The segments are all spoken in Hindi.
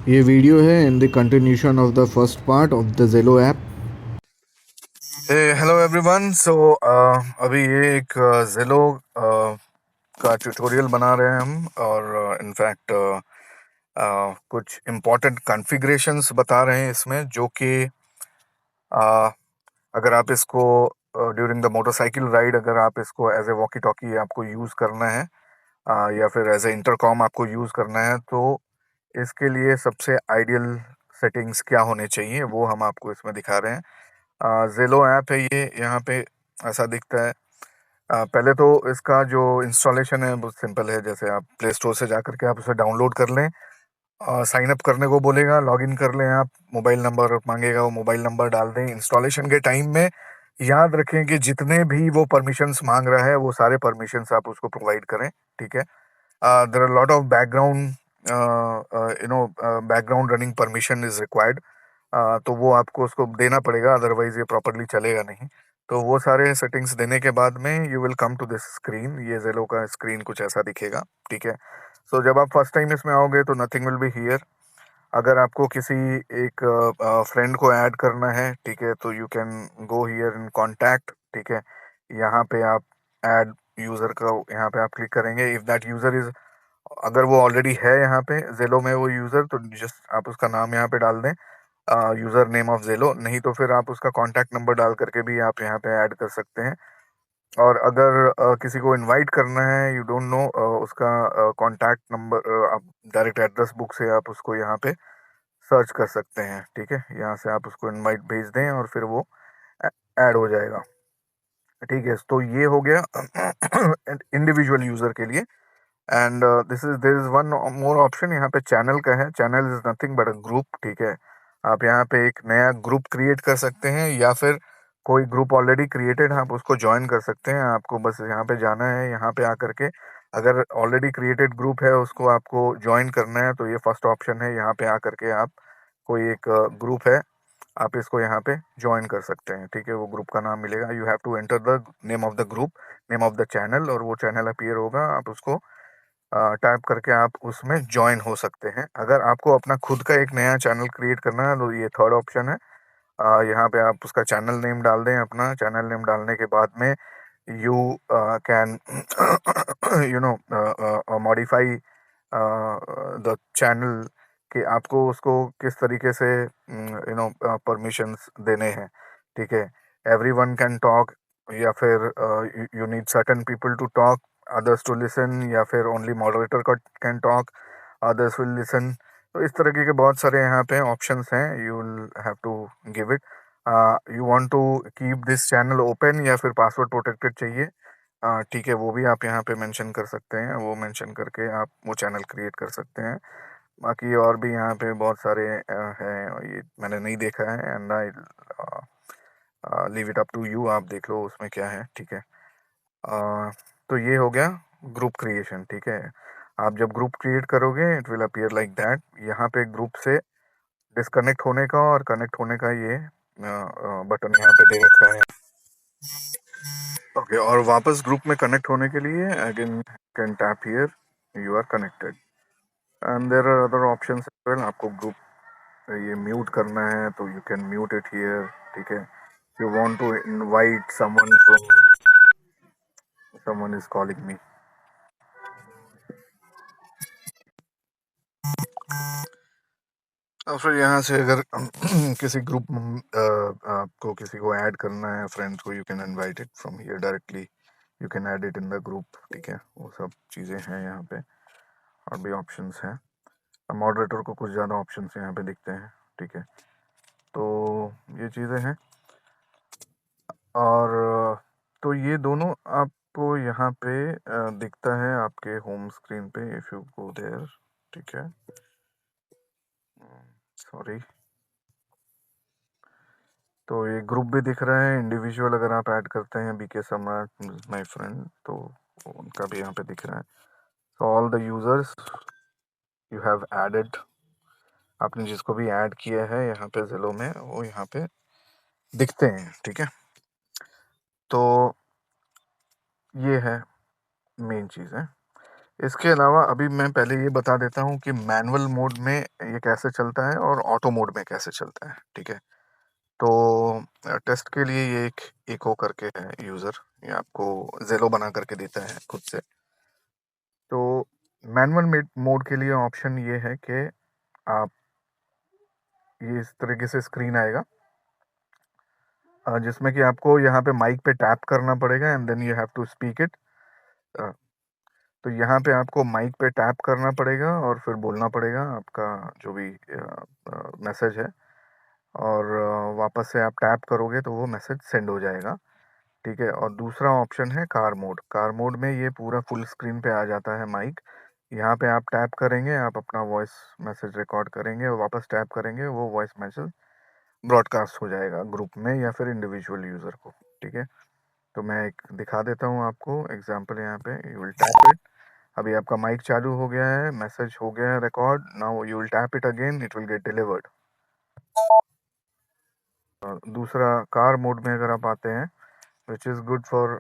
ये वीडियो है in the continuation of the first part of the Zello app. Hello everyone. So अभी ये एक Zello का ट्यूटोरियल बना रहे हैं हम, और इनफैक्ट कुछ इम्पोर्टेंट कॉन्फ़िगरेशंस बता रहे हैं इसमें, जो कि अगर आप इसको ड्यूरिंग द मोटरसाइकिल राइड, अगर आप इसको एज ए वॉकी टॉकी आपको यूज़ करना है, या फिर एज ए इंटरकॉम आपको यूज़ करना है, तो इसके लिए सबसे आइडियल सेटिंग्स क्या होने चाहिए वो हम आपको इसमें दिखा रहे हैं। Zello ऐप है ये, यहाँ पे ऐसा दिखता है। पहले तो इसका जो इंस्टॉलेशन है बहुत सिंपल है। जैसे आप प्ले स्टोर से जाकर के आप उसे डाउनलोड कर लें, साइन अप करने को बोलेगा, लॉगिन कर लें, आप मोबाइल नंबर मांगेगा, वो मोबाइल नंबर डाल दें। इंस्टॉलेशन के टाइम में याद रखें कि जितने भी वो परमिशंस मांग रहा है वो सारे परमिशंस आप उसको प्रोवाइड करें, ठीक है। There are lot of background background running permission is required, तो वो आपको उसको देना पड़ेगा, अदरवाइज ये प्रॉपरली चलेगा नहीं। तो वो सारे सेटिंग्स देने के बाद में you will come to this screen. ये Zello का स्क्रीन कुछ ऐसा दिखेगा, ठीक है। सो जब आप फर्स्ट टाइम इसमें आओगे तो नथिंग विल बी हियर। अगर आपको किसी एक फ्रेंड को ऐड करना है, ठीक है, तो you can go here in contact, ठीक है। यहाँ पे आप ऐड यूज़र का यहाँ पे आप क्लिक करेंगे। इफ़ दैट यूज़र इज़, अगर वो ऑलरेडी है यहाँ पे Zello में वो यूज़र, तो जस्ट आप उसका नाम यहाँ पे डाल दें, यूज़र नेम ऑफ Zello। नहीं तो फिर आप उसका कॉन्टैक्ट नंबर डाल करके भी आप यहाँ पे ऐड कर सकते हैं। और अगर किसी को इनवाइट करना है, यू डोंट नो उसका कॉन्टैक्ट नंबर, आप डायरेक्ट एड्रेस बुक से आप उसको यहाँ पे सर्च कर सकते हैं, ठीक है। यहाँ से आप उसको इनवाइट भेज दें और फिर वो ऐड हो जाएगा, ठीक है। तो ये हो गया इंडिविजुअल यूज़र के लिए। And this is there is one more option यहाँ पे, चैनल का है। Channel is nothing but a group, ठीक है। आप यहाँ पे एक नया ग्रुप क्रिएट कर सकते हैं, या फिर कोई ग्रुप ऑलरेडी क्रिएटेड है आप उसको ज्वाइन कर सकते हैं। आपको बस यहाँ पे जाना है, यहाँ पे आकर के अगर ऑलरेडी क्रिएटेड ग्रुप है उसको आपको ज्वाइन करना है, तो ये फर्स्ट ऑप्शन है। यहाँ पे आकर के आप कोई एक ग्रुप है, आप इसको यहाँ पे ज्वाइन कर सकते हैं, ठीक है। वो ग्रुप का नाम मिलेगा, you have to enter the name of the group, name of the channel, और वो चैनल अपीयर होगा। आप उसको टाइप करके आप उसमें ज्वाइन हो सकते हैं। अगर आपको अपना खुद का एक नया चैनल क्रिएट करना है तो ये थर्ड ऑप्शन है। यहाँ पे आप उसका चैनल नेम डाल दें। अपना चैनल नेम डालने के बाद में you can you know modify the channel, कि आपको उसको किस तरीके से परमिशंस देने हैं, ठीक है। एवरीवन कैन टॉक, या फिर you need certain people to talk, others to listen, या फिर only moderator can talk, others will listen। तो इस तरह के बहुत सारे यहाँ पे ऑप्शंस हैं, you will have to give it. You want to keep this channel open या फिर पासवर्ड प्रोटेक्टेड चाहिए, ठीक है, वो भी आप यहाँ पे मेंशन कर सकते हैं। वो मेंशन करके आप वो चैनल क्रिएट कर सकते हैं। बाकी और भी यहाँ पे बहुत सारे हैं, और ये मैंने नहीं देखा है, and I leave it up to you, आप देख लो उसमें क्या है, ठीक है। तो ये हो गया ग्रुप क्रिएशन, ठीक है। आप जब ग्रुप क्रिएट करोगे it will appear like that. यहाँ पे ग्रुप से डिस्कनेक्ट होने का और कनेक्ट होने का ये बटन यहाँ पे दे रखा है, ओके। और वापस ग्रुप में कनेक्ट होने के लिए again can tap here, you are connected. And there are other options as well. आपको ग्रुप ये म्यूट करना है तो you can mute it here, ठीक है। You want to invite someone from, someone is calling me. और फिर यहाँ से अगर किसी ग्रुप आपको किसी को ऐड करना है, फ्रेंड्स को, you can invite it from here directly, you can add it in the group, ठीक है। वो सब चीज़ें हैं यहाँ पे, और भी ऑप्शंस हैं। मॉडरेटर को कुछ ज़्यादा ऑप्शंस यहाँ पे दिखते हैं, ठीक है। तो ये चीज़ें हैं। और तो ये दोनों आपको यहाँ पे दिखता है आपके होम स्क्रीन पे, इफ़ यू गो देयर, ठीक है। सॉरी, तो ये ग्रुप भी दिख रहा है। इंडिविजुअल अगर आप ऐड करते हैं, बीके सम्राट माय फ्रेंड, तो उनका भी यहाँ पे दिख रहा है। So all the users you have added, आपने जिसको भी ऐड किया है यहाँ पे Zello में, वो यहाँ पे दिखते हैं, ठीक है। तो ये है मेन चीज़ है। इसके अलावा अभी मैं पहले ये बता देता हूँ कि मैनुअल मोड में ये कैसे चलता है और ऑटो मोड में कैसे चलता है, ठीक है? तो टेस्ट के लिए ये एक इको करके है यूज़र, ये आपको ज़ेलो बना करके देता है खुद से। तो मैनुअल मोड के लिए ऑप्शन ये है कि आप ये इस तरीके से स्क्रीन आएगा, जिसमें कि आपको यहाँ पे माइक पे टैप करना पड़ेगा and then you have to speak it. तो यहाँ पे आपको माइक पे टैप करना पड़ेगा और फिर बोलना पड़ेगा आपका जो भी मैसेज है, और वापस से आप टैप करोगे तो वो मैसेज सेंड हो जाएगा, ठीक है? और दूसरा ऑप्शन है कार मोड। कार मोड में ये पूरा फुल स्क्रीन पे आ जाता है माइक। यहाँ पे आप टैप करेंगे, आप अपना वॉइस मैसेज रिकॉर्ड करेंगे और वापस टैप करेंगे, वो वॉइस मैसेज ब्रॉडकास्ट हो जाएगा ग्रुप में या फिर इंडिविजुअल यूज़र को, ठीक है? तो मैं एक दिखा देता हूँ आपको एग्जांपल। यहाँ पे यू विल टैप इट, अभी आपका माइक चालू हो गया है, मैसेज हो गया है record, now you will tap it again, it will get delivered. दूसरा कार मोड में अगर आप आते हैं, विच इज़ गुड फॉर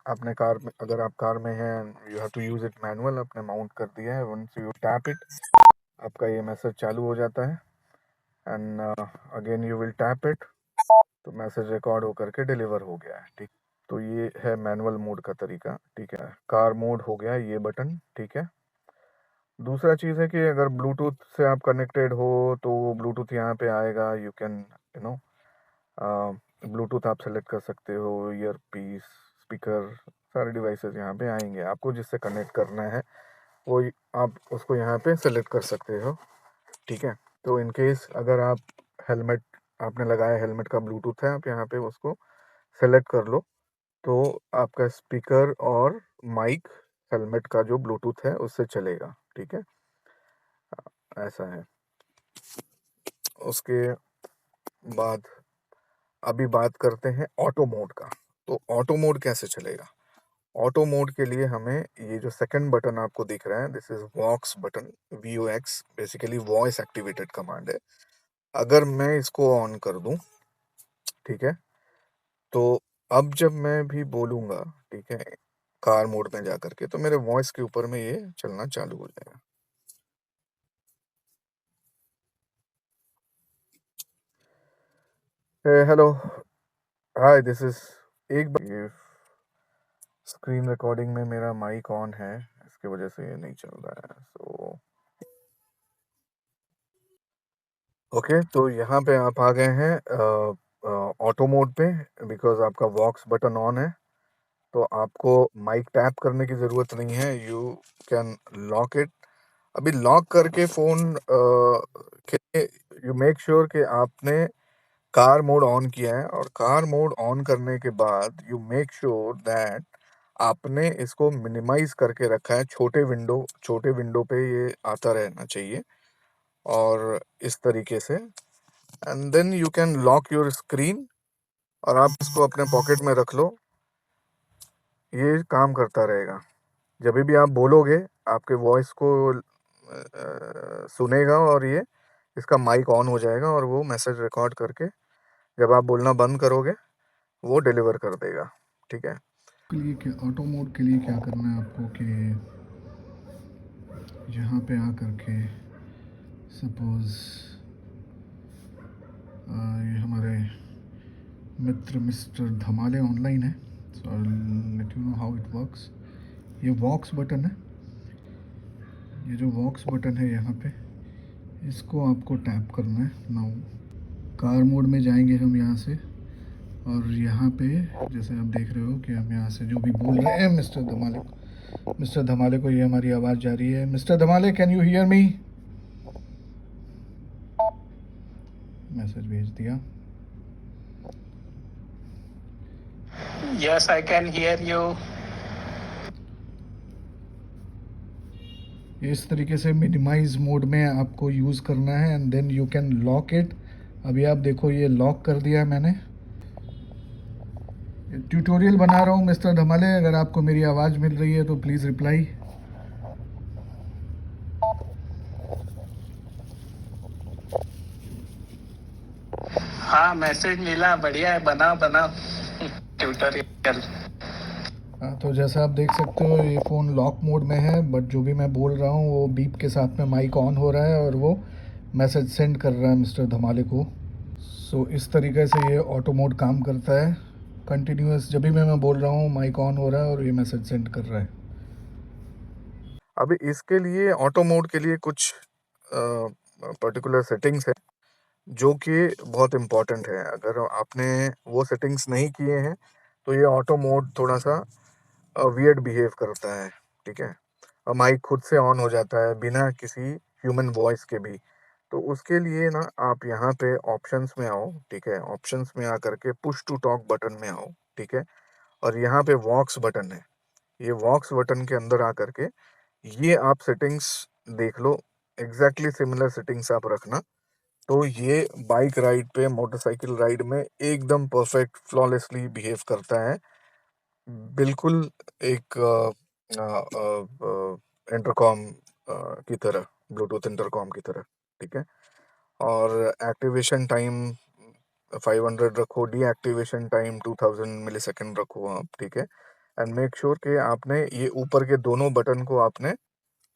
आपने कार में, अगर आप कार में हैं, you have to use it manual, आपने माउंट कर दिया है, वंस यू टैप इट आपका ये मैसेज चालू हो जाता है and again you will tap it, तो मैसेज रिकॉर्ड होकर के डिलीवर हो गया है, ठीक? तो ये है मैनुअल मोड का तरीका, ठीक है? कार मोड हो गया ये बटन, ठीक है? दूसरा चीज़ है कि अगर ब्लूटूथ से आप कनेक्टेड हो तो ब्लूटूथ यहाँ पे आएगा, you can you know Bluetooth आप सेलेक्ट कर सकते हो, ईयर पीस, स्पीकर, सारे डिवाइसेस यहाँ पे आएंगे, आपको जिससे कनेक्ट करना है वो आप उसको यहाँ पे सेलेक्ट कर सकते हो, ठीक है? तो इन केस अगर आप हेलमेट आपने लगाया, हेलमेट का ब्लूटूथ है, आप यहाँ पे उसको सेलेक्ट कर लो, तो आपका स्पीकर और माइक हेलमेट का जो ब्लूटूथ है उससे चलेगा, ठीक है? ऐसा है। उसके बाद अभी बात करते हैं ऑटो मोड का। तो ऑटो मोड कैसे चलेगा? ऑटो मोड के लिए हमें ये जो सेकंड बटन आपको दिख रहा है, this is vox button, VOX, basically voice activated command है। अगर मैं इसको ऑन कर दूं, ठीक है, तो अब जब मैं भी बोलूंगा, ठीक है, कार मोड में जा करके, तो मेरे वॉइस के ऊपर में ये चलना चालू हो जाएगा। हेलो, हाय, दिस इज एक बार स्क्रीन रिकॉर्डिंग में मेरा माइक ऑन है, इसकी वजह से ये नहीं चल रहा है। सो ओके, तो यहाँ पे आप आ गए हैं ऑटो मोड पे, बिकॉज आपका वॉक्स बटन ऑन है, तो आपको माइक टैप करने की ज़रूरत नहीं है, यू कैन लॉक इट। अभी लॉक करके फ़ोन के यू मेक श्योर कि आपने कार मोड ऑन किया है, और कार मोड ऑन करने के बाद यू मेक श्योर दैट आपने इसको मिनिमाइज करके रखा है, छोटे विंडो पे ये आता रहना चाहिए, और इस तरीके से, and then you can lock your screen, और आप इसको अपने पॉकेट में रख लो, ये काम करता रहेगा। जब भी आप बोलोगे आपके वॉइस को सुनेगा, और ये इसका माइक ऑन हो जाएगा, और वो मैसेज रिकॉर्ड करके जब आप बोलना बंद करोगे वो डिलीवर कर देगा, ठीक है? के लिए क्या, ऑटो मोड के लिए क्या करना है आपको कि यहाँ पे आ करके सपोज़ ये हमारे मित्र मिस्टर धमाले ऑनलाइन है, so I let you know how it works. ये वॉक्स बटन है, ये जो वॉक्स बटन है यहाँ पे, इसको आपको टैप करना है। नाउ कार मोड में जाएंगे हम यहाँ से, और यहाँ पे जैसे आप देख रहे हो कि हम यहाँ से जो भी बोल रहे हैं मिस्टर धमाले को ये हमारी आवाज़ जा रही है। Mister Dhamale, can you hear me? Message भेज दिया। Yes, I can hear you. इस तरीके से मिनिमाइज मोड में आपको यूज़ करना है, and then you can lock it. अभी आप देखो ये लॉक कर दिया है मैंने। ट्यूटोरियल बना रहा हूँ मिस्टर धमाले, अगर आपको मेरी आवाज़ मिल रही है तो प्लीज़ रिप्लाई। हाँ, मैसेज मिला, बढ़िया है, बनाओ बनाओ ट्यूटोरियल। तो जैसा आप देख सकते हो ये फ़ोन लॉक मोड में है, बट जो भी मैं बोल रहा हूँ वो बीप के साथ में माइक ऑन हो रहा है और वो मैसेज सेंड कर रहा है मिस्टर धमाले को। सो इस तरीके से ये ऑटो मोड काम करता है। कंटिन्यूअस जब भी मैं बोल रहा हूँ माइक ऑन हो रहा है और ये मैसेज सेंड कर रहा है। अभी इसके लिए ऑटो मोड के लिए कुछ पर्टिकुलर सेटिंग्स है जो कि बहुत इम्पोर्टेंट है। अगर आपने वो सेटिंग्स नहीं किए हैं तो ये ऑटो मोड थोड़ा सा वियर्ड बिहेव करता है, ठीक है। और माइक खुद से ऑन हो जाता है बिना किसी ह्यूमन वॉइस के भी। तो उसके लिए ना आप यहाँ पे ऑप्शंस में आओ, ठीक है। ऑप्शंस में आकर के पुश टू टॉक बटन में आओ, ठीक है। और यहाँ पे वॉक्स बटन है, ये वॉक्स बटन के अंदर आकर के ये आप सेटिंग्स देख लो। एग्जैक्टली सिमिलर सेटिंग्स आप रखना, तो ये बाइक राइड पे, मोटरसाइकिल राइड में एकदम परफेक्ट फ्लॉलेसली बिहेव करता है। बिल्कुल एक इंटरकॉम की तरह, ब्लूटूथ इंटरकॉम की तरह, ठीक है। और एक्टिवेशन टाइम 500 रखो, डीएक्टिवेशन टाइम 2000 मिलीसेकंड रखो आप, ठीक है। एंड मेक श्योर कि आपने ये ऊपर के दोनों बटन को आपने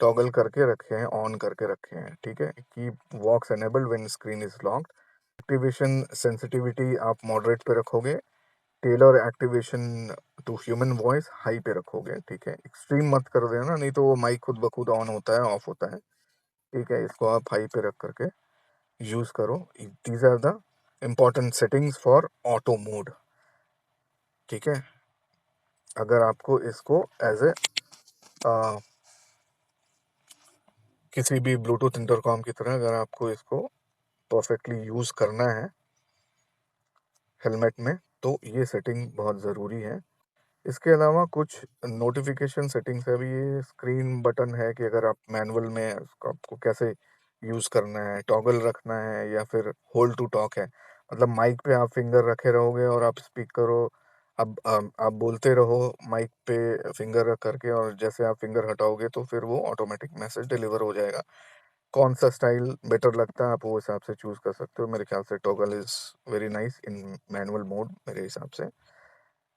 टॉगल करके रखे हैं, ऑन करके रखे हैं, ठीक है। Keep vox enabled when screen is locked. Activation sensitivity आप मॉडरेट पे रखोगे। Tailor activation to human voice high पे रखोगे, ठीक है। एक्सट्रीम मत कर देना, नहीं तो वो माइक खुद ब खुद ऑन होता है, ऑफ होता है, ठीक है। इसको आप हाई पे रख करके यूज करो। These are the important settings for auto mode, ठीक है। अगर आपको इसको एज ए किसी भी ब्लूटूथ इंटरकॉम की तरह अगर आपको इसको परफेक्टली यूज करना है हेलमेट में, तो ये सेटिंग बहुत ज़रूरी है। इसके अलावा कुछ नोटिफिकेशन सेटिंग्स है। अभी ये स्क्रीन बटन है कि अगर आप मैनुअल में उसको आपको कैसे यूज़ करना है, टॉगल रखना है या फिर होल्ड टू टॉक है। मतलब माइक पे आप फिंगर रखे रहोगे और आप स्पीक करो, अब आप बोलते रहो माइक पे फिंगर रख करके, और जैसे आप फिंगर हटाओगे तो फिर वो ऑटोमेटिक मैसेज डिलीवर हो जाएगा। कौन सा स्टाइल बेटर लगता है आप वो हिसाब से चूज़ कर सकते हो। मेरे ख्याल से toggle is very nice in manual mode मेरे हिसाब से।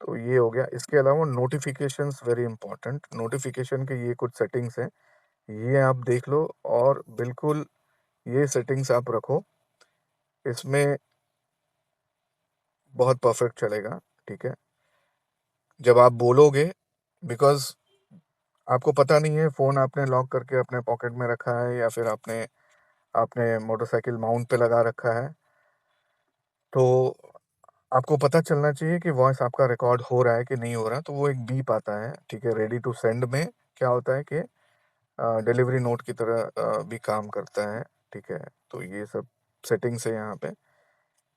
तो ये हो गया। इसके अलावा नोटिफिकेशंस वेरी इंपॉर्टेंट। नोटिफिकेशन के ये कुछ सेटिंग्स हैं, ये आप देख लो और बिल्कुल ये सेटिंग्स आप रखो, इसमें बहुत परफेक्ट चलेगा, ठीक है। जब आप बोलोगे, बिकॉज आपको पता नहीं है फ़ोन आपने लॉक करके अपने पॉकेट में रखा है या फिर आपने आपने मोटरसाइकिल माउंट पे लगा रखा है, तो आपको पता चलना चाहिए कि वॉइस आपका रिकॉर्ड हो रहा है कि नहीं हो रहा। तो वो एक बीप आता है, ठीक है। रेडी टू सेंड में क्या होता है कि डिलीवरी नोट की तरह भी काम करता है, ठीक है। तो ये सब सेटिंग्स है यहाँ पे।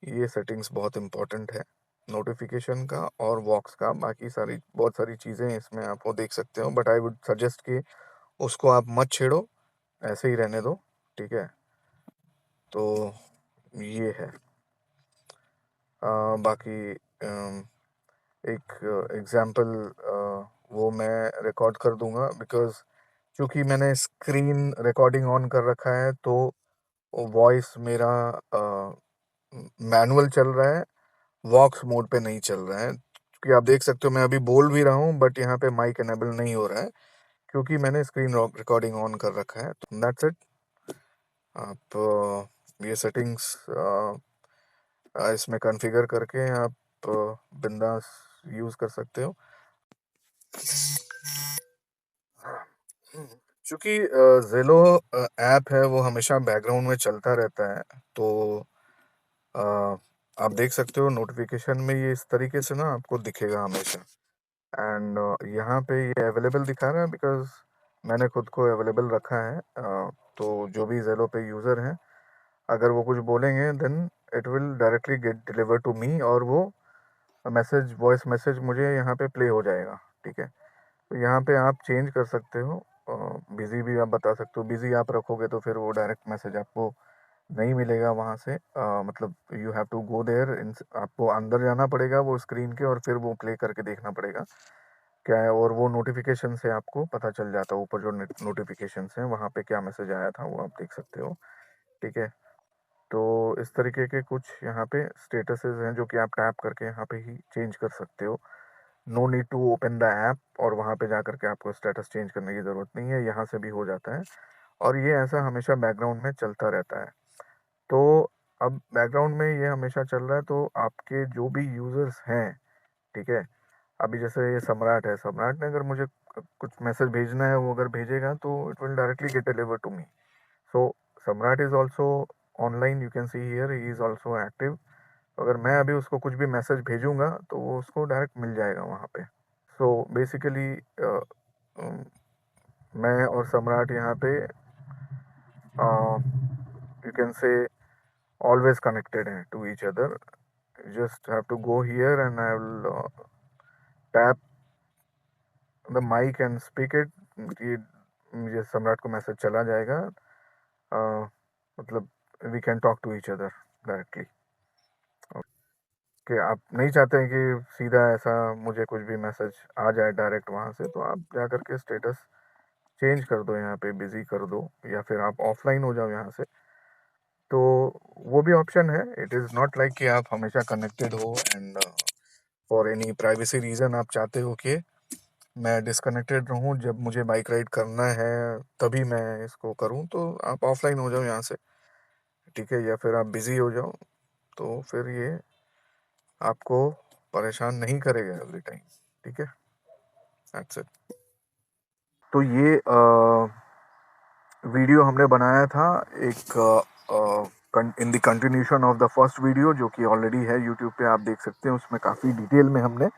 ये सेटिंग्स बहुत इंपॉर्टेंट है नोटिफिकेशन का और वॉक्स का। बाकी सारी बहुत सारी चीज़ें इसमें आप वो देख सकते हो, बट आई वुड सजेस्ट कि उसको आप मत छेड़ो, ऐसे ही रहने दो, ठीक है। तो ये है। बाकी एक एग्जांपल वो मैं रिकॉर्ड कर दूंगा, बिकॉज क्योंकि मैंने स्क्रीन रिकॉर्डिंग ऑन कर रखा है, तो वॉइस मेरा मैनुअल चल रहा है, वॉक्स मोड पे नहीं चल रहा है। क्योंकि आप देख सकते हो मैं अभी बोल भी रहा हूँ बट यहाँ पे माइक एनेबल नहीं हो रहा है, क्योंकि मैंने स्क्रीन रिकॉर्डिंग ऑन कर रखा है। तो दैट्स इट। आप ये सेटिंग्स इसमें कॉन्फ़िगर करके आप बिंदास यूज़ कर सकते हो। चूँकि ज़ेलो ऐप है वो हमेशा बैकग्राउंड में चलता रहता है, तो अ, आप देख सकते हो नोटिफिकेशन में ये इस तरीके से ना आपको दिखेगा हमेशा। एंड यहाँ पे ये अवेलेबल दिखा रहा है बिकॉज़ मैंने खुद को अवेलेबल रखा है। तो जो भी ज़ेलो पे यूज़र हैं, अगर वो कुछ बोलेंगे then it will directly get deliver to me, और वो मैसेज, वॉइस मैसेज मुझे यहाँ पे प्ले हो जाएगा, ठीक है। तो यहाँ पे आप चेंज कर सकते हो, बिज़ी भी आप बता सकते हो। बिज़ी आप रखोगे तो फिर वो डायरेक्ट मैसेज आपको नहीं मिलेगा वहाँ से। मतलब you have to go there, आपको अंदर जाना पड़ेगा वो स्क्रीन के और फिर वो प्ले करके देखना पड़ेगा क्या है। और वो नोटिफिकेशन से आपको पता चल जाता है, ऊपर जो नोटिफिकेशन हैं वहाँ पे क्या मैसेज आया था वो आप देख सकते हो, ठीक है। तो इस तरीके के कुछ यहाँ पे स्टेटसेस हैं जो कि आप टैप करके यहाँ पे ही चेंज कर सकते हो। No need to open the app और वहाँ पे जा करके आपको स्टेटस चेंज करने की ज़रूरत नहीं है, यहाँ से भी हो जाता है और ये ऐसा हमेशा बैकग्राउंड में चलता रहता है। तो अब बैकग्राउंड में ये हमेशा चल रहा है तो आपके जो भी यूज़र्स हैं, ठीक है? अभी जैसे ये सम्राट है, सम्राट ने अगर मुझे कुछ मैसेज भेजना है, वो अगर भेजेगा तो it will directly get delivered to me. So Samrat is also online, you can see here he is also active. अगर मैं अभी उसको कुछ भी मैसेज भेजूँगा तो वो उसको डायरेक्ट मिल जाएगा वहाँ पे। सो बेसिकली मैं और सम्राट यहाँ पे you can say always connected हैं to each other. You just have to go here and I will tap the mic and speak it कि मुझे सम्राट को मैसेज चला जाएगा, मतलब we can talk to each other directly. कि आप नहीं चाहते हैं कि सीधा ऐसा मुझे कुछ भी मैसेज आ जाए डायरेक्ट वहाँ से, तो आप जा कर के स्टेटस चेंज कर दो, यहाँ पे बिजी कर दो या फिर आप ऑफलाइन हो जाओ यहाँ से। तो वो भी ऑप्शन है। इट इज़ नॉट लाइक कि आप हमेशा कनेक्टेड हो and for any privacy reason आप चाहते हो कि मैं डिस्कनेक्टेड रहूं, जब मुझे बाइक राइड करना है तभी मैं इसको करूं, तो आप ऑफलाइन हो जाओ यहाँ से, ठीक है? या फिर आप बिज़ी हो जाओ, तो फिर ये आपको परेशान नहीं करेगा एवरी टाइम, ठीक है? That's it. तो ये वीडियो हमने बनाया था एक इन the continuation of the first video जो कि ऑलरेडी है यूट्यूब पे, आप देख सकते हैं। उसमें काफ़ी डिटेल में हमने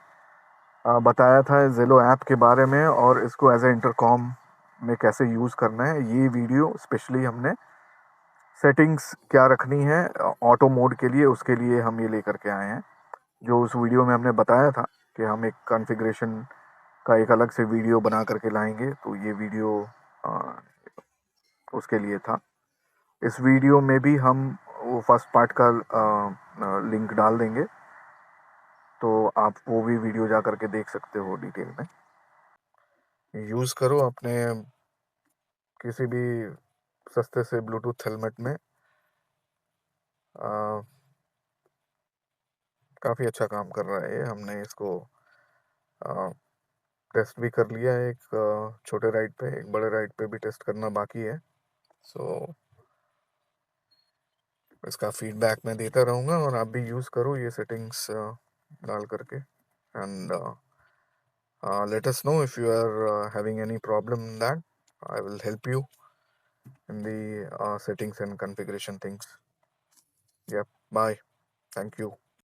बताया था ज़ेलो ऐप के बारे में और इसको एज ए इंटरकॉम में कैसे यूज़ करना है। ये वीडियो स्पेशली हमने सेटिंग्स क्या रखनी है ऑटो मोड के लिए, उसके लिए हम ये लेकर के आए हैं। जो उस वीडियो में हमने बताया था कि हम एक कॉन्फ़िगरेशन का एक अलग से वीडियो बना करके लाएंगे, तो ये वीडियो उसके लिए था। इस वीडियो में भी हम वो फर्स्ट पार्ट का लिंक डाल देंगे, तो आप वो भी वीडियो जा करके देख सकते हो डिटेल में। यूज़ करो अपने किसी भी सस्ते से ब्लूटूथ हेलमेट में, काफ़ी अच्छा काम कर रहा है ये। हमने इसको टेस्ट भी कर लिया है, एक छोटे राइड पे, एक बड़े राइड पे भी टेस्ट करना बाकी है। सो इसका फीडबैक मैं देता रहूँगा और आप भी यूज़ करो ये सेटिंग्स डाल करके and let us know if you are having any problem in that. I will help you in the settings and configuration things. Yep. Bye. Thank you.